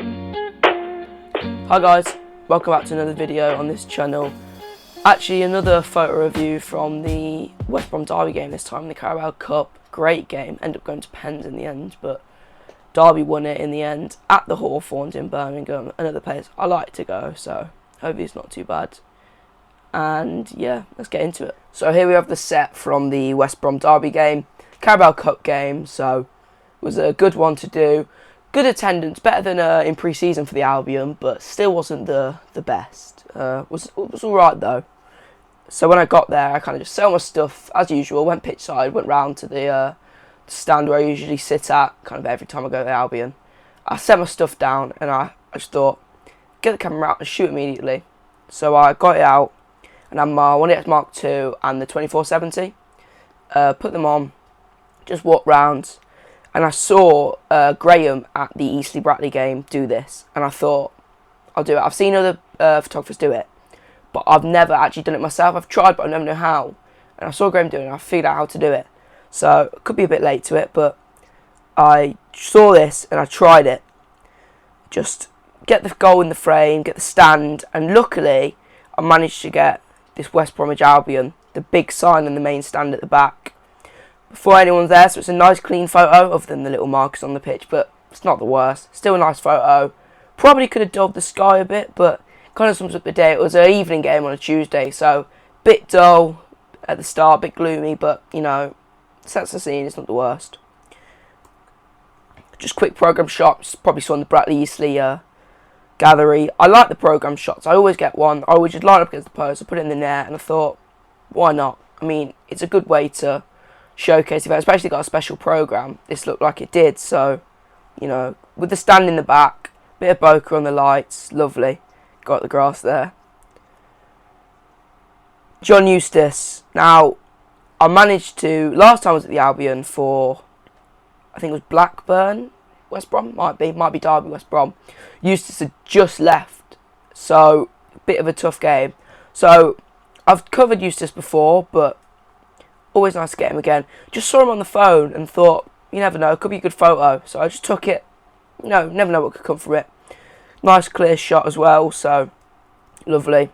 Hi guys, welcome back to another video on this channel. Actually another photo review from the West Brom Derby game this time, the Carabao Cup. Great game, ended up going to pens in the end, but Derby won it in the end at the Hawthorns in Birmingham. Another place I like to go, so hopefully it's not too bad. And yeah, let's get into it. So here we have the set from the West Brom Derby game, Carabao Cup game, so it was a good one to do. Good attendance, better than in pre-season for the Albion, but still wasn't the best. Was alright though. So when I got there, I kind of just set all my stuff as usual. Went pitch side, went round to the stand where I usually sit at, kind of every time I go to the Albion. I set my stuff down, and I just thought, get the camera out and shoot immediately. So I got it out, and I had my 1DX Mark II and the 2470. Put them on, just walked round. And I saw Graham at the Eastleigh Brackley game do this, and I thought, I'll do it. I've seen other photographers do it, but I've never actually done it myself. I've tried, but I never know how. And I saw Graham doing it, and I figured out how to do it. So, it could be a bit late to it, but I saw this, and I tried it. Just get the goal in the frame, get the stand, and luckily, I managed to get this West Bromwich Albion, the big sign in the main stand at the back, before anyone's there, so it's a nice clean photo, other than the little markers on the pitch, but it's not the worst. Still a nice photo. Probably could have dulled the sky a bit, but kind of sums up the day. It was an evening game on a Tuesday, so bit dull at the start, bit gloomy, but you know, sets the scene, it's not the worst. Just quick programme shots, probably saw in the Brackley Eastleigh gallery. I like the programme shots, I always get one. I always just line up against the post, I put it in the net, and I thought, why not? I mean, it's a good way to showcase event, especially got a special programme. This looked like it did, so you know, with the stand in the back, bit of bokeh on the lights, lovely. Got the grass there. John Eustace. Now, I managed to, last time I was at the Albion for, I think it was Blackburn, West Brom, might be Derby, West Brom. Eustace had just left, so a bit of a tough game. So I've covered Eustace before, but always nice to get him again. Just saw him on the phone and thought, you never know, it could be a good photo. So I just took it. No, never know what could come from it. Nice clear shot as well, so lovely.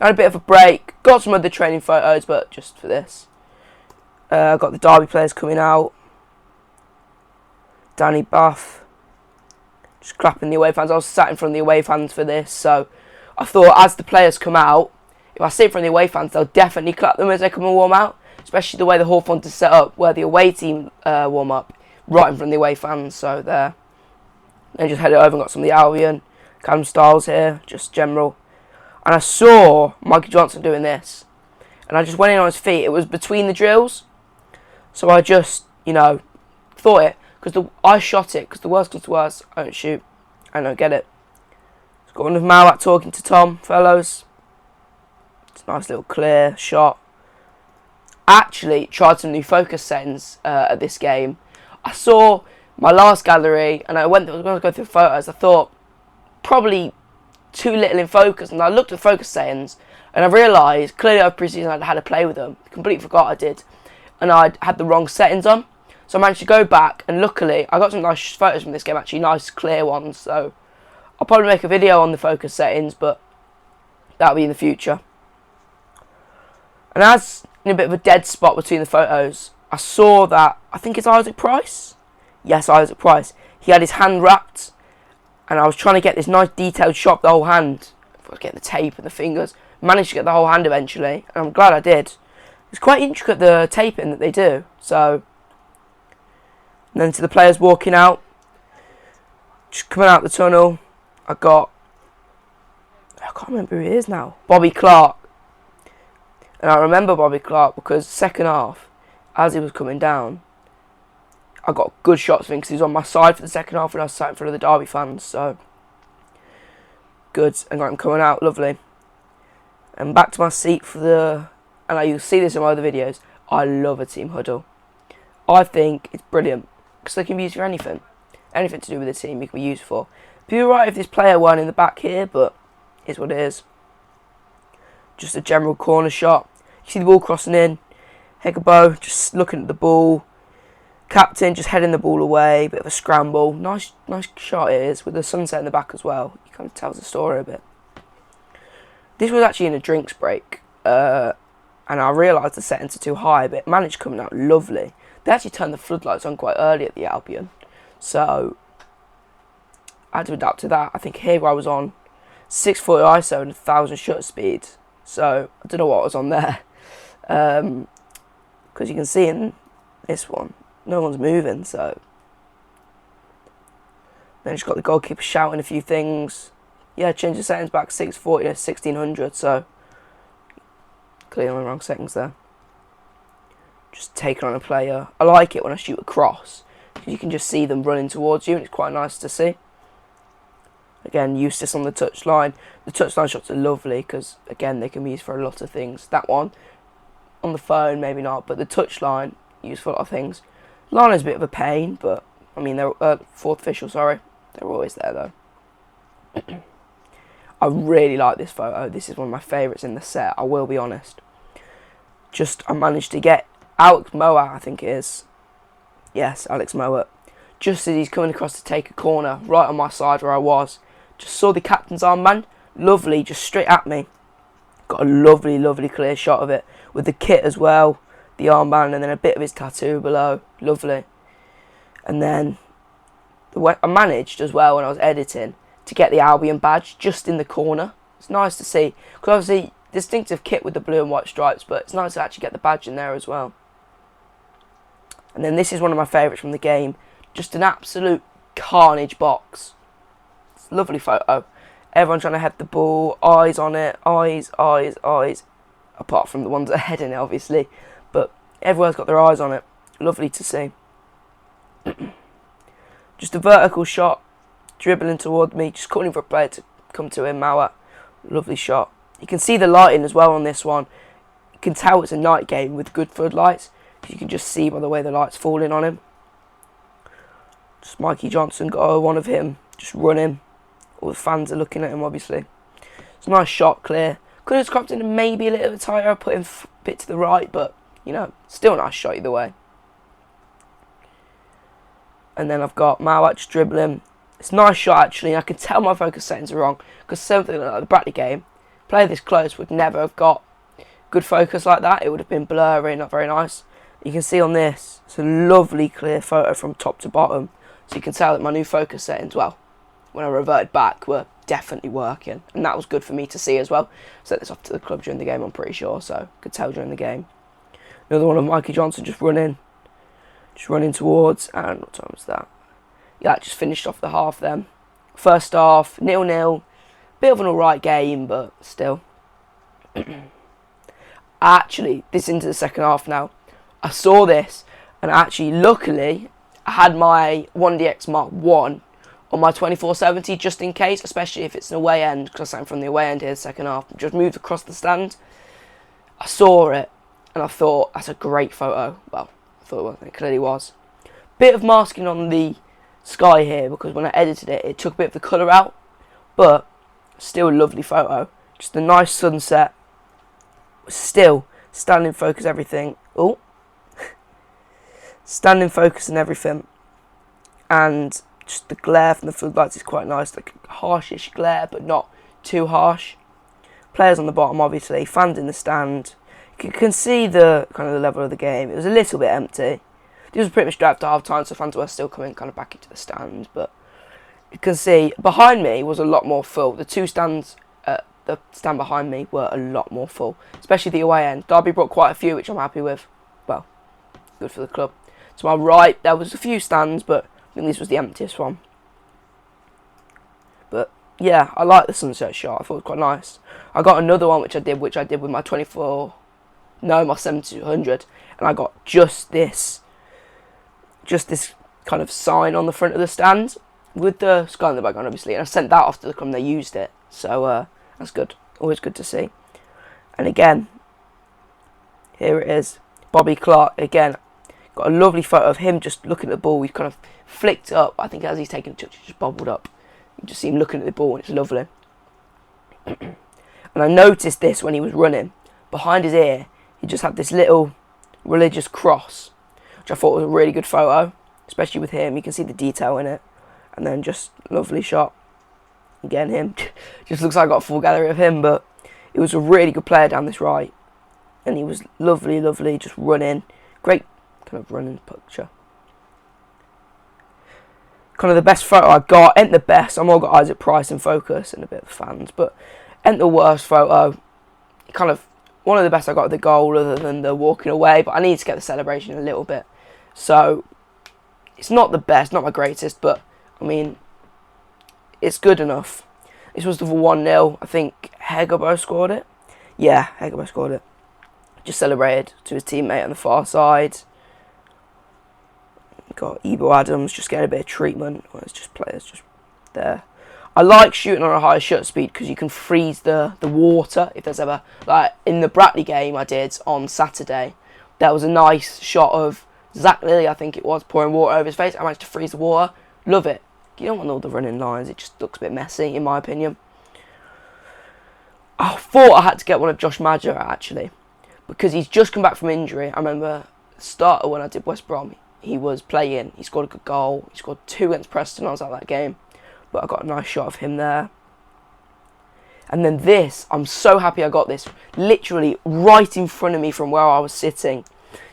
Had a bit of a break. Got some other training photos, but just for this. Got the Derby players coming out. Danny Buff. Just clapping the away fans. I was sat in front of the away fans for this, so I thought as the players come out, if I sit in front of the away fans, they'll definitely clap them as they come and warm out. Especially the way the Hawthorns is set up, where the away team warm up right in front of the away fans. So there. Then just headed over and got some of the Albion, Callum Styles here, just general. And I saw Mikey Johnson doing this, and I just went in on his feet. It was between the drills, so I just, you know, thought it, because I shot it, because the worst comes to worst, I don't shoot, I don't get it. Just got one of Malak talking to Tom, fellows. It's a nice little clear shot. Actually tried some new focus settings at this game. I saw my last gallery, and I was going to go through photos. I thought probably too little in focus, and I looked at focus settings, and I realised clearly over pre-season I'd had to play with them. Completely forgot I did, and I'd had the wrong settings on. So I managed to go back, and luckily I got some nice photos from this game. Actually, nice clear ones. So I'll probably make a video on the focus settings, but that'll be in the future. And as in a bit of a dead spot between the photos, I saw that, I think it's Isaac Price? Yes, Isaac Price. He had his hand wrapped, and I was trying to get this nice detailed shot of the whole hand. If I was getting the tape and the fingers. Managed to get the whole hand eventually, and I'm glad I did. It's quite intricate, the taping that they do. So, and then to the players walking out, just coming out the tunnel, I can't remember who he is now. Bobby Clark. And I remember Bobby Clark because second half, as he was coming down, I got good shots of him because he was on my side for the second half and I was sat in front of the Derby fans. So, good. And got him coming out, lovely. And back to my seat for the, and you'll see this in my other videos, I love a team huddle. I think it's brilliant because they can be used for anything. Anything to do with the team you can be used for. It'd be alright if this player weren't in the back here, but it's what it is. Just a general corner shot. You see the ball crossing in. Carabao just looking at the ball. Captain just heading the ball away, bit of a scramble. Nice shot it is, with the sunset in the back as well. It kind of tells the story a bit. This was actually in a drinks break, and I realised the settings are too high, but it managed coming out lovely. They actually turned the floodlights on quite early at the Albion, so I had to adapt to that. I think here I was on 640 ISO and 1000 shutter speed, so I don't know what was on there, because you can see in this one, no one's moving, so. Then just got the goalkeeper shouting a few things. Yeah, change the settings back 640 to 1600, so clearly on the wrong settings there. Just taking on a player. I like it when I shoot across, because you can just see them running towards you, and it's quite nice to see. Again, Eustace on the touchline. The touchline shots are lovely, because again, they can be used for a lot of things. That one, on the phone, maybe not, but the touchline, used for a lot of things. Lana's a bit of a pain, but, I mean, they're fourth official, sorry. They're always there, though. I really like this photo. This is one of my favourites in the set, I will be honest. I managed to get Alex Moat, I think it is. Yes, Alex Moat. Just as he's coming across to take a corner, right on my side where I was. Just saw the captain's armband. Lovely, just straight at me. Got a lovely clear shot of it. With the kit as well. The armband and then a bit of his tattoo below. Lovely. And then I managed as well when I was editing to get the Albion badge just in the corner. It's nice to see, because obviously distinctive kit with the blue and white stripes, but it's nice to actually get the badge in there as well. And then this is one of my favourites from the game, just an absolute carnage box. It's a lovely photo. Everyone trying to head the ball, eyes on it, eyes, apart from the ones that are heading it obviously, but everyone's got their eyes on it. Lovely to see. Just a vertical shot, dribbling toward me, just calling for a player to come to him. Mauer, lovely shot. You can see the lighting as well on this one. You can tell it's a night game with good floodlights. You can just see by the way the light's falling on him. Just Mikey Johnson got one of him, just running. All the fans are looking at him obviously. It's a nice shot, clear. Could have cropped in maybe a little bit tighter, put him a bit to the right, but you know, still a nice shot either way. And then I've got Mauat just dribbling. It's a nice shot actually. I can tell my focus settings are wrong, because something like the Bradley game, play this close would never have got good focus like that. It would have been blurry, not very nice. You can see on this, it's a lovely clear photo from top to bottom. So you can tell that my new focus settings, well, when I reverted back, were definitely working. And that was good for me to see as well. Set this off to the club during the game, I'm pretty sure, so could tell during the game. Another one of Mikey Johnson just running towards, and what time was that? Yeah, just finished off the half then. First half, 0-0. Bit of an alright game, but still. Actually, this into the second half now. I saw this, and actually, luckily, I had my 1DX Mark 1 on my 2470 just in case, especially if it's an away end, because I'm from the away end here, the second half. Just moved across the stand. I saw it, and I thought, that's a great photo. Well, I thought it was, it clearly was. Bit of masking on the sky here, because when I edited it, it took a bit of the colour out, but still a lovely photo. Just a nice sunset. Still standing focus, everything. Oh, standing focus and everything, and just the glare from the floodlights is quite nice, like a harshish glare, but not too harsh. Players on the bottom, obviously, fans in the stand. You can see the kind of the level of the game. It was a little bit empty. This was pretty much dragged to half time, so fans were still coming kind of back into the stand. But you can see behind me was a lot more full. The two stands, the stand behind me were a lot more full, especially the away end. Derby brought quite a few, which I'm happy with. Well, good for the club. To my right, there was a few stands, but I think this was the emptiest one. But yeah, I like the sunset shot. I thought it was quite nice. I got another one which I did with my 7200, and I got just this kind of sign on the front of the stand with the sky in the background, obviously, and I sent that off to the club and they used it. So that's good. Always good to see. And again, here it is. Bobby Clark again. Got a lovely photo of him just looking at the ball. He's kind of flicked up. I think as he's taking a touch, he just bobbled up. You just see him looking at the ball, and it's lovely. And I noticed this when he was running. Behind his ear, he just had this little religious cross. which I thought was a really good photo, especially with him. You can see the detail in it. And then just lovely shot. Again, him. Just looks like I got a full gallery of him, but he was a really good player down this right. And he was lovely, lovely, just running. Great kind of running picture. Kind of the best photo I got. Ain't the best. I'm all got Isaac Price in focus and a bit of fans, but ain't the worst photo. Kind of one of the best I got at the goal, other than the walking away, but I need to get the celebration a little bit. So it's not the best, not my greatest, but I mean, it's good enough. This was the 1-0. I think Hegabo scored it. Yeah, Hegabo scored it. Just celebrated to his teammate on the far side. Got Ebo Adams just getting a bit of treatment. Well, it's just players just there. I like shooting on a high shutter speed because you can freeze the water. If there's ever, like in the Bratley game I did on Saturday, there was a nice shot of Zach Lilly, I think it was, pouring water over his face. I managed to freeze the water. Love it. You don't want all the running lines. It just looks a bit messy, in my opinion. I thought I had to get one of Josh Maja, actually, because he's just come back from injury. I remember the starter when I did West Brom. He was playing. He scored a good goal. He scored 2 against Preston. I was at that game. But I got a nice shot of him there. And then this, I'm so happy I got this. Literally right in front of me from where I was sitting.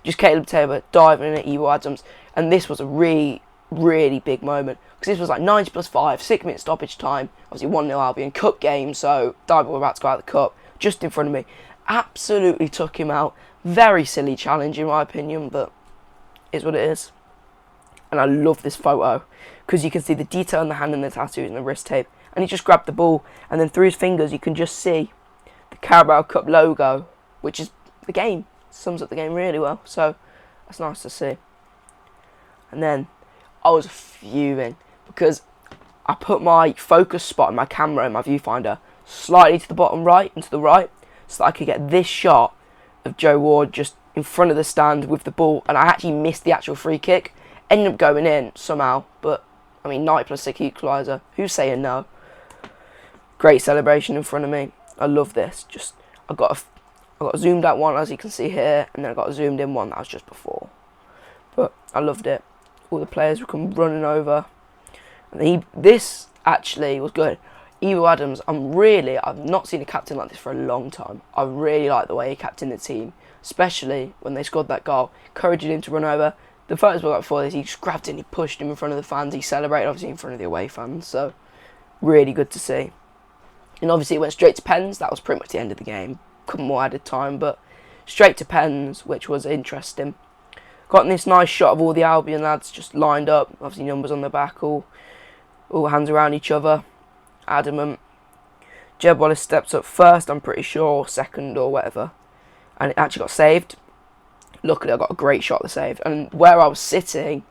Just Caleb Taylor diving in at Ebo Adams. And this was a really, really big moment. Because this was like 90 plus 5, 6-minute stoppage time. Obviously 1-0 Albion Cup game. So Derby were about to go out of the Cup. Just in front of me. Absolutely took him out. Very silly challenge in my opinion. But is what it is. And I love this photo. Because you can see the detail in the hand and the tattoos and the wrist tape. And he just grabbed the ball. And then through his fingers you can just see the Carabao Cup logo. Which is the game. Sums up the game really well. So that's nice to see. And then I was fuming. Because I put my focus spot in my camera in my viewfinder slightly to the bottom right and to the right. So that I could get this shot of Joe Ward just in front of the stand with the ball. And I actually missed the actual free kick. Ended up going in somehow. But I mean, 90 plus 6 equaliser. Who's saying no? Great celebration in front of me. I love this. Just I got a zoomed out one, as you can see here, and then I got a zoomed in one that was just before. But I loved it. All the players would come running over. And this actually was good. Ebo Adams, I've not seen a captain like this for a long time. I really like the way he captained the team, especially when they scored that goal, encouraging him to run over. The photos we got before this, he just grabbed him, he pushed him in front of the fans, he celebrated obviously in front of the away fans, so really good to see. And obviously it went straight to pens. That was pretty much the end of the game. Couple more added time, but straight to pens, which was interesting. Got this nice shot of all the Albion lads just lined up, obviously numbers on the back, all hands around each other, adamant. Jeb Wallace steps up first, I'm pretty sure, or second or whatever, and it actually got saved. Luckily I got a great shot that saved, and where I was sitting,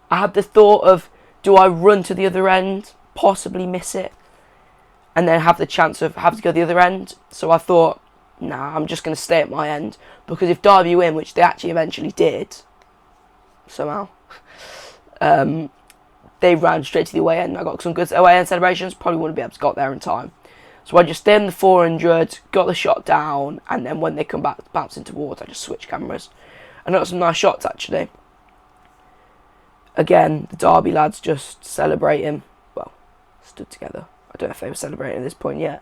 I had the thought of, do I run to the other end, possibly miss it, and then have the chance of having to go the other end? So I thought, nah, I'm just going to stay at my end, because if Derby win, which they actually eventually did, somehow, they ran straight to the away end. I got some good away end celebrations, probably wouldn't be able to get there in time. So I just stayed in the 400, got the shot down, and then when they come back bouncing towards, I just switched cameras. And I got some nice shots actually. Again, the Derby lads just celebrating. Well, stood together. I don't know if they were celebrating at this point yet.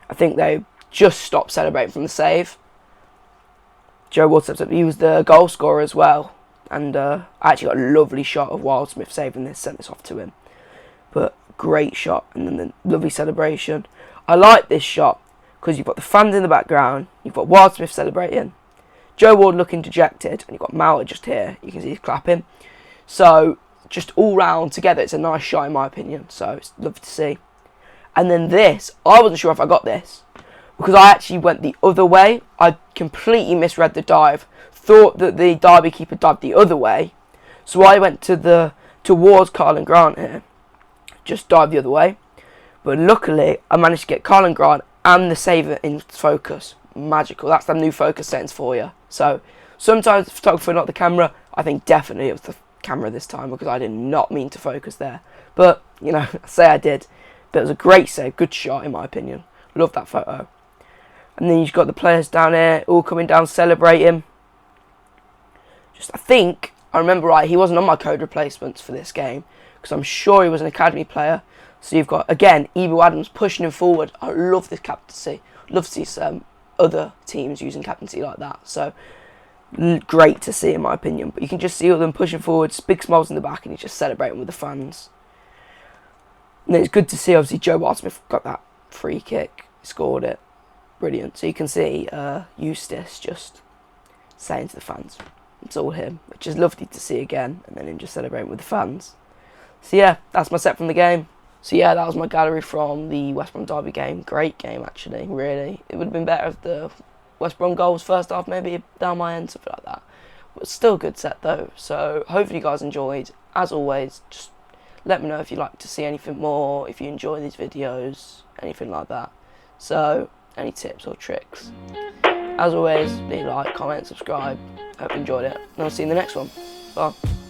I think they just stopped celebrating from the save. Joe Ward steps up. He was the goal scorer as well. And I actually got a lovely shot of Wildsmith saving this, sent this off to him. But great shot, and then the lovely celebration. I like this shot because you've got the fans in the background, you've got Wildsmith celebrating, Joe Ward looking dejected, and you've got Mauer just here. You can see he's clapping. So just all round together, it's a nice shot in my opinion. So it's lovely to see. And then this, I wasn't sure if I got this because I actually went the other way. I completely misread the dive. Thought that the Derby keeper dived the other way, so I went towards Carlin Grant here, just dived the other way. But luckily, I managed to get Carlin Grant and the saver in focus. Magical. That's the new focus settings for you. So sometimes the photographer, not the camera. I think definitely it was the camera this time because I did not mean to focus there. But you know, I say I did. But it was a great save, good shot in my opinion. Love that photo. And then you've got the players down here, all coming down celebrating. I think I remember right, he wasn't on my code replacements for this game, because I'm sure he was an academy player. So you've got, again, Evil Adams pushing him forward. I love this captaincy. Love to see some other teams using captaincy like that. So great to see, in my opinion. But you can just see all them pushing forwards, big smiles in the back, and he's just celebrating with the fans. And it's good to see, obviously, Joe Wildsmith got that free kick, scored it. Brilliant. So you can see Eustace just saying to the fans, it's all him, which is lovely to see again, and then him just celebrating with the fans. So yeah, that's my set from the game. So yeah, that was my gallery from the West Brom Derby game. Great game, actually, really. It would have been better if the West Brom goal was first half, maybe down my end, something like that. But still a good set though. So hopefully you guys enjoyed. As always, just let me know if you'd like to see anything more, if you enjoy these videos, anything like that. So, any tips or tricks. As always, leave a like, comment, subscribe. Hope you enjoyed it. And I'll see you in the next one. Bye.